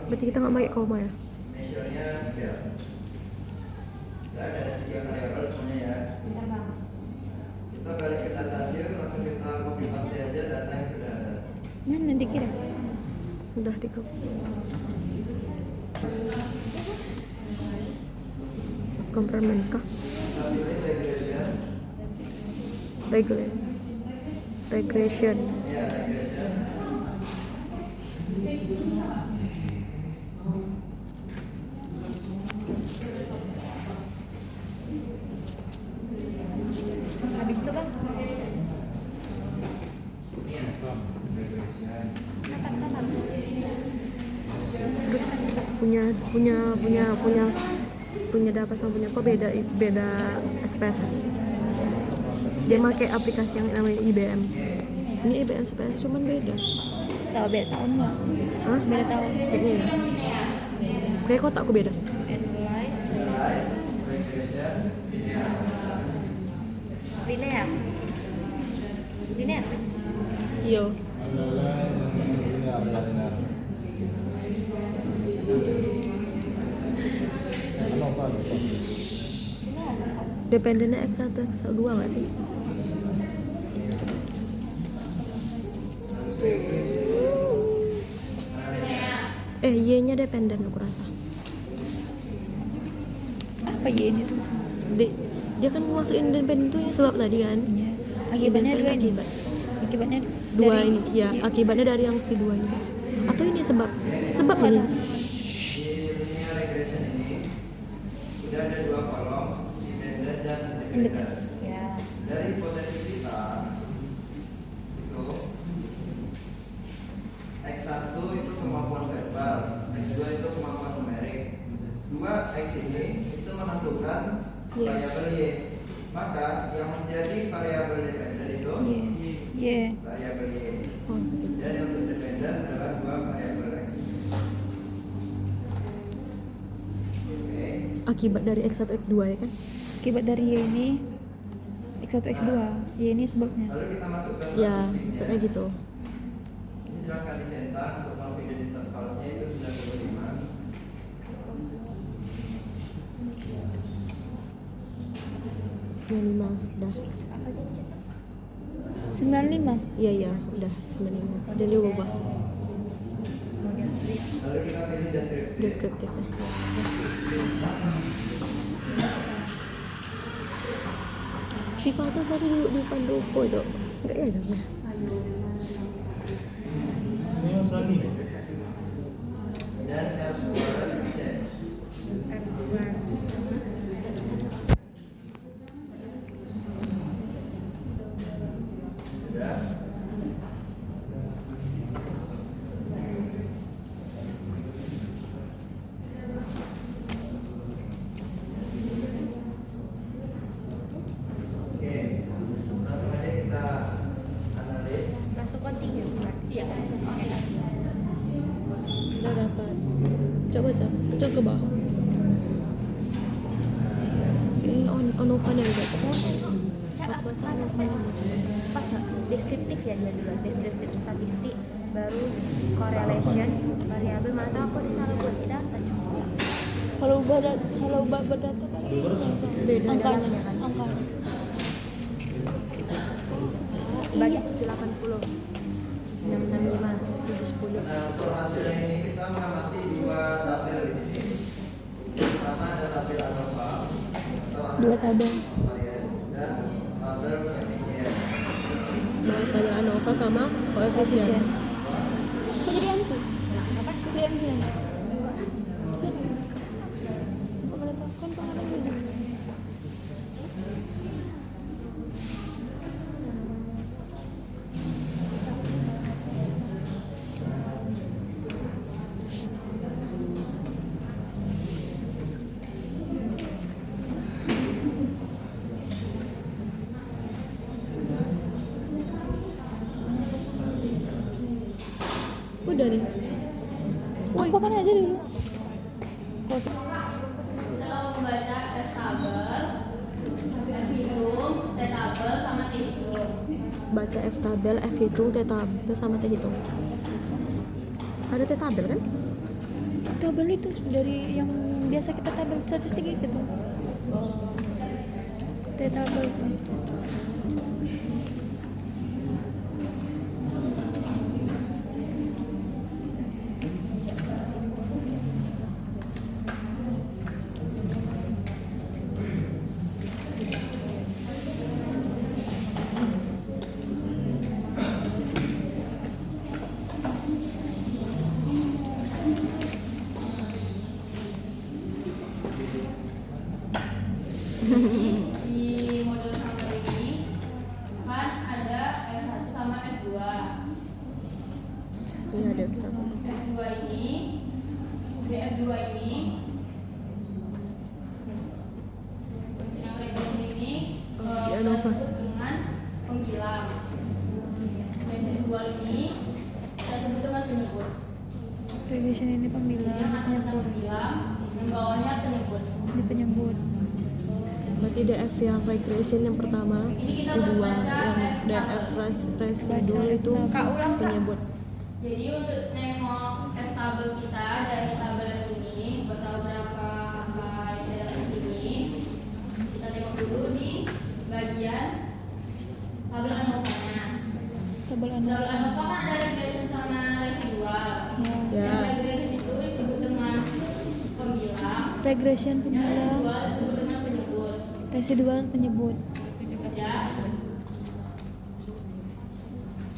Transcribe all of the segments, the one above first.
Berarti kita nggak pakai koma ya? Ada 3 variabel semuanya ya. Kita balik ke data view, langsung kita copy paste aja data yang sudah ada. Mana dikirim? Udah di grup. Compartments kah? Kita pilih regression. Regression. Ya, regression. Habis itu bang? Terus punya data sama punya kok beda SPSS. Dia pakai aplikasi yang namanya IBM. Ini IBM SPSS cuman beda. Tahu beda tahun nggak? Hah? Beda tahun. Kayaknya ya. Kayak kotakku beda. Analyze. Linear. Linear. Iya. Dependennya X1, X2 nggak sih? Y-nya dependen aku rasa. Apa ya ini? Dia kan masukin dependen tuh ya sebab tadi kan. Ya. Akibatnya dua ini. Akibatnya Dua dari ini, ya. Akibatnya dari yang si dua ini. Atau ini sebab ini. Di linear regression ini udah ada 2 kolom, dependent dan independent. Ya. Dari hipotesis kita itu X1 itu kemampuan verbal, X2 itu kemampuan numerik. 2X ini itu menentukan variabel Y. Maka yang menjadi variabel dependen itu Y. variabel Y. Oh, Dan yang untuk dependen adalah 2 variabel X. Oke. akibat dari X1, X2 ya kan? Akibat dari Y ini X1, X2. Y ini sebabnya. Lalu kita masuk ke Ya, statistik, maksudnya gitu. Ini silahkan dicetak untuk confidence intervalsnya itu 95. 95 udah. 95. Iya, udah 95. Dan dia ubah Lalu kita pilih deskriptif. deskriptifnya. Si Fata tadi duduk di pendopo, Cok. Enggak ya dong. Dan R2 change. Sudah. Oke, langsung aja kita analis. Langsung continue. Iya. Udah dapat. Coba cak, coba ke bawah. Ini on open ya guys. Apa salah Pas deskriptif ya dia dulu. Deskriptif statistik baru correlation variabel mana tahu aku salah buat data. Kalau ubah berdata kan beda. angkanya. Banyak 780 665 710. Nah, untuk hasilnya ini kita mengamati 2 tabel ini. Pertama ada tabel ANOVA atau Dua tabel. variance dan tabel koefisien. Bahas tabel ANOVA sama koefisien. Kok jadi MC? Apa? Jadi MC nanti. Kok pada tahu kan pengen dulu. Udah nih. Aku kan aja dulu. Kita membaca tes tabel, tes hitung, tes tabel, sama tes hitung. baca F tabel, F hitung, T tabel sama T hitung. Ada T tabel kan? Tabel itu dari yang biasa kita tabel statistik gitu. T tabel itu. Di modul sampel ini kan ada F1 sama F2. Iya ada bisa. F2 ini, di F2 ini yang regresi ini di ANOVA. disebut dengan penggilam. F2 ini kita sebut dengan penyebut. Regression ini Yang pembilang atasnya penggilam, yang bawahnya penyebut. di penyebut. Berarti DF yang regression yang pertama, kedua yang DF residual itu penyebut. Jadi untuk nengok tes tabel kita dari tabel ini, bakal berapa angka yang ada di sini. Kita tengok dulu di bagian tabel ANOVA-nya. Tabel Tabel ANOVA kan ada regression sama residual. Ya. Yang regression itu disebut dengan pembilang, regression yang pembilang, residual disebut dengan penyebut. residual penyebut. Ya.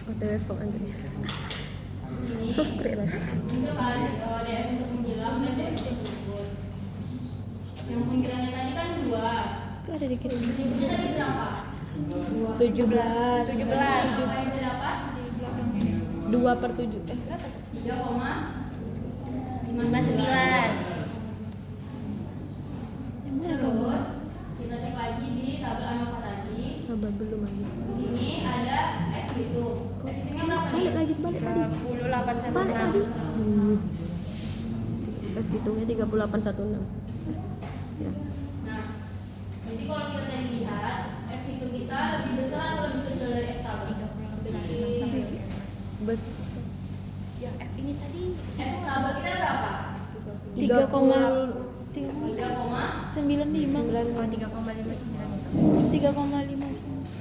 OTW fuck Andri. Ini Keren lah. itu kan DF untuk penggilam dan DF untuk penyebut. Yang penggilangnya tadi kan 2. Kok ada dikit ini? Penyebutnya tadi berapa? 17. 17. Apa yang didapat? 2/7. 3,59. Yang mana kamu? Terus kita cek lagi di tabel ANOVA tadi. Coba belum lagi. Di sini ada X hitung. X hitungnya berapa nih? Balik tadi. 28,16. Balik tadi. F hitungnya 3816. Ya. Nah, jadi kalau kita tadi lihat F hitung kita lebih besar atau lebih kecil dari F tabel? Bes Yang F ini tadi F tabel kita berapa? 3,95. Oh, 3,59.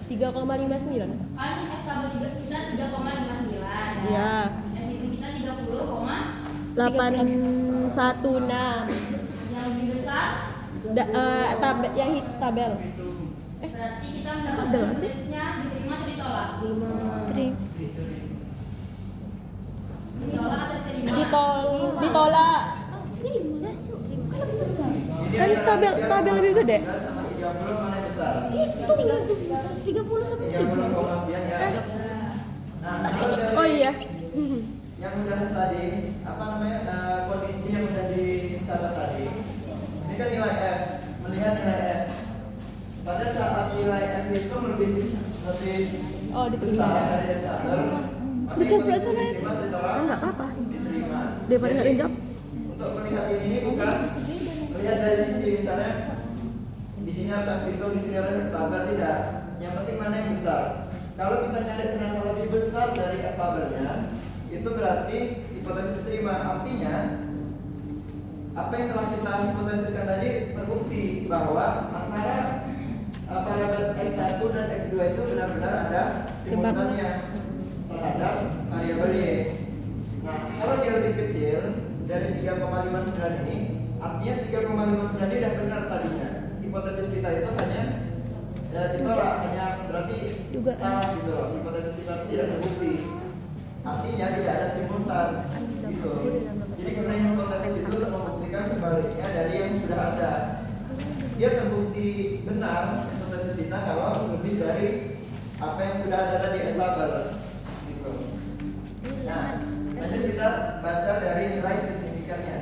3,59. Kan F tabel kita 3,59. Iya. F hitung kita 30, 816. yang lebih besar Tabel yang tabel. berarti kita Tabel mendapatkan sih? tesnya diterima atau ditolak? Tri. Ditolak atau diterima? Ditolak. Kan tabel lebih gede. Sama 30 mana yang besar? Itu 30 sama 30, sekian ya. Nah, kalau dari Oh iya. yang udah tadi apa namanya kondisi yang udah dicatat tadi, ini kan nilai F, melihat nilai F. Pada saat nilai F itu lebih Oh, diterima. besar dari F tabel, maka Besar hipotesis berapa, Ray? diterima atau ditolak? Kan nggak apa-apa. Diterima. Daripada nggak Jadi, dijawab. untuk melihat ini bukan melihat dari sisi misalnya di sini ada F hitung, di sini ada F tabel, tidak. Yang penting mana yang besar. Kalau kita nyari ternyata lebih besar dari F tabelnya, itu berarti hipotesis terima. Artinya apa yang telah kita hipotesiskan tadi terbukti bahwa antara variabel X1 dan X2 itu benar-benar ada simultannya terhadap variabel Y. Nah, kalau dia lebih kecil dari 3,59 ini, artinya 3,59 ini sudah benar tadinya. Hipotesis kita itu hanya ditolak, hanya berarti Dugaan. salah gitu loh. Hipotesis kita itu tidak terbukti. Artinya tidak ada simultan gitu. Jadi karena hipotesis itu untuk membuktikan sebaliknya dari yang sudah ada. Dia terbukti benar hipotesis kita kalau lebih dari apa yang sudah ada tadi tabel gitu. Nah, lanjut kita baca dari nilai signifikannya.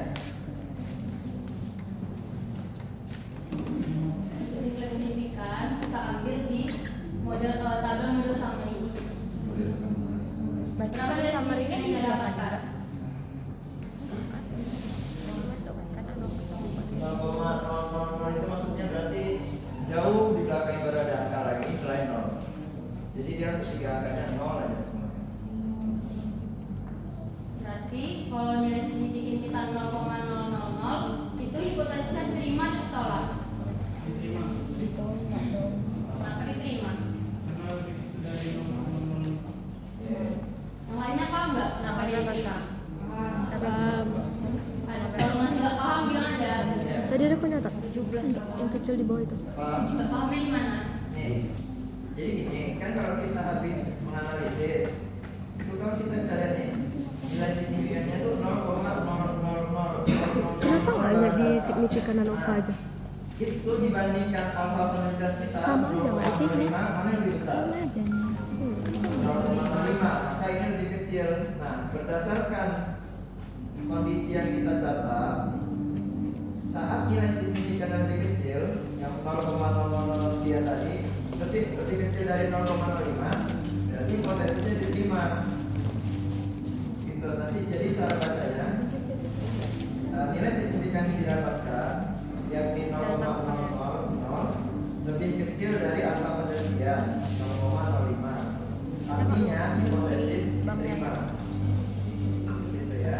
Nilai signifikan kita ambil di model tabel model summary. Kenapa nilai summary ini tidak dapatkan? 0,000 itu maksudnya berarti jauh di belakang berada angka lagi selain 0. Jadi dia ketiga angkanya 0 aja semuanya. Berarti kalau nilai signifikan kita 0,000 itu hipotesisnya diterima atau ditolak? Kenapa diterima? Yang lainnya paham nggak kenapa dia diterima? Paham. Kalau masih nggak paham bilang aja. Tadi ada kok nyata? 17. Yang kecil di bawah itu. Paham? Nggak pahamnya di mana? Nih, jadi gini, kan kalau kita habis menganalisis, itu kan kita bisa lihat nih, nilai signifikannya tuh 0,000. Kenapa nggak lihat di signifikan ANOVA aja? Itu dibandingkan alfa penelitian kita Sama aja nggak sih? 0,05, mana yang lebih besar? Sama aja nih. 0,05, maka ini lebih kecil. Nah, berdasarkan kondisi yang kita catat, saat nilai signifikan yang lebih kecil, yang 0,000 dia tadi lebih kecil dari 0,05, berarti hipotesisnya diterima. Gitu. Nanti jadi cara bacanya, nilai signifikan yang didapatkan yakni 0,000 lebih kecil dari angka penelitian 0,05. Artinya hipotesis diterima. Gitu ya.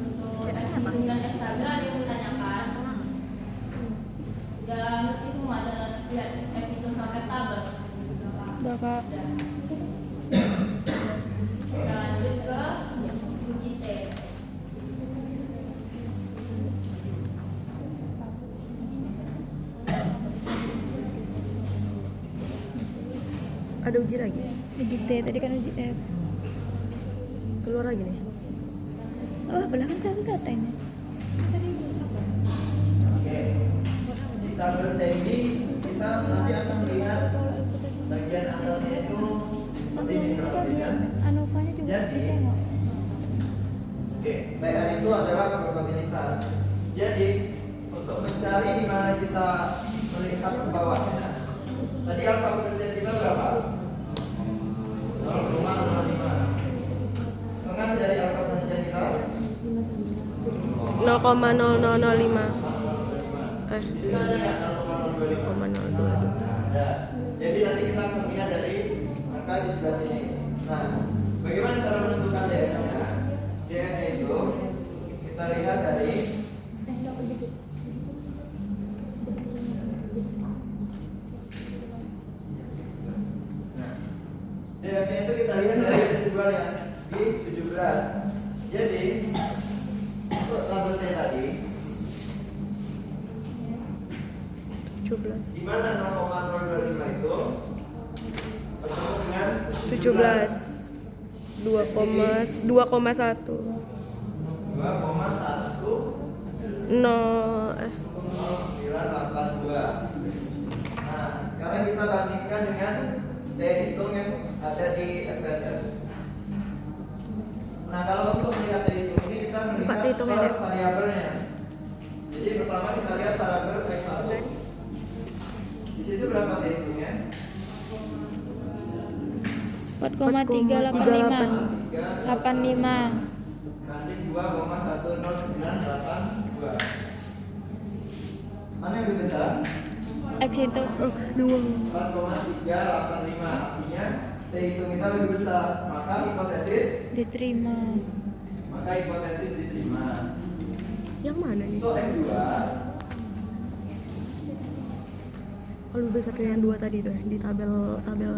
Untuk dengan ekstragal ada yang ditanyakan. Udah ngerti semua cara lihat hitung sampai tabel. Udah Kak. Kita lanjut ke uji T. Ada uji lagi? Uji T tadi kan uji F. Keluar lagi nih. Oh, belah kan satu data ini. Oke. Di tabel T ini kita nanti akan melihat bagian atasnya itu seperti ini kurang lebih kan. ANOVA-nya juga Jadi, ditengok. Oke, PR itu adalah probabilitas. Jadi, untuk mencari di mana kita melihat ke bawahnya, tadi alfa penelitian kita berapa? 0,05. Setengah dari alfa penelitian kita 0,0005. 0,05. Eh, Jadi ada nggak 0,025? 0,022. Ada. Jadi nanti kita akan lihat dari angka di sebelah sini. Nah, bagaimana cara menentukan DF-nya? DF-nya itu kita lihat dari DF-nya itu kita lihat dari residualnya di 17. Jadi untuk tabel T tadi 17. di mana 0,025 itu ketemu dengan 17. 2,1. 2,1 0 982. Nah, sekarang kita bandingkan dengan T hitung yang ada di SPSS. Nah, kalau untuk melihat T hitung ini kita melihat T hitungnya per deh. variabelnya. Jadi pertama kita lihat variabel X1. Di situ berapa T hitungnya? 4,385. 85. Banding 2,10982. Mana yang lebih besar? X itu X doang. 4,385. Artinya T hitung kita lebih besar, maka hipotesis diterima. diterima. Yang mana nih? Untuk X2 Oh, lebih besar dari yang 2 tadi tuh di tabel abang.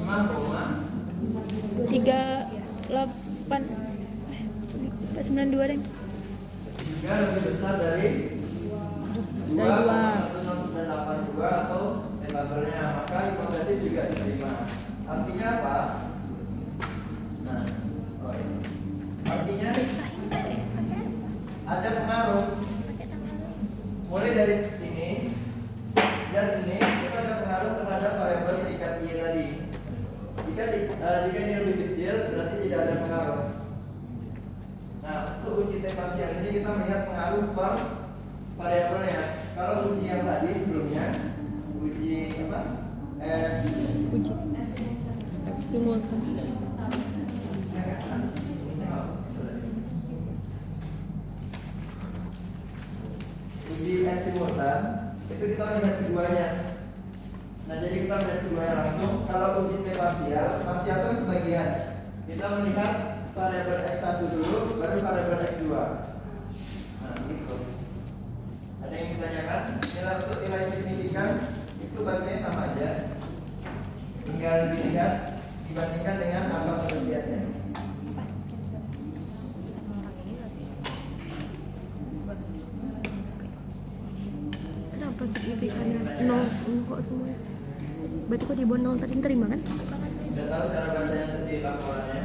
38 92 deh. juga lebih besar dari 2,10982 atau tabelnya, maka hipotesis juga diterima. Artinya apa? Nah, artinya ada pengaruh mulai dari ini dan ini itu ada pengaruh terhadap variabel terikat Y tadi. Jika ini lebih kecil berarti tidak ada pengaruh. Nah, untuk uji T parsial ini kita melihat pengaruh per variabelnya. Kalau uji yang tadi sebelumnya uji apa? Uji. Semua kan. Uji simultan itu kita lihat keduanya. jadi kita melihat keduanya langsung. Kalau uji T parsial, parsial itu sebagian. Kita melihat variabel X1 dulu, baru variabel X2. Nah, gitu. Ada yang ditanyakan? Nilai untuk nilai signifikan itu bacanya sama aja. Tinggal dilihat dibandingkan dengan apa penelitiannya. Kenapa signifikannya nol kok semua? Berarti kok di bawah nol tadi terima kan? Udah tahu cara bacanya untuk di laporannya?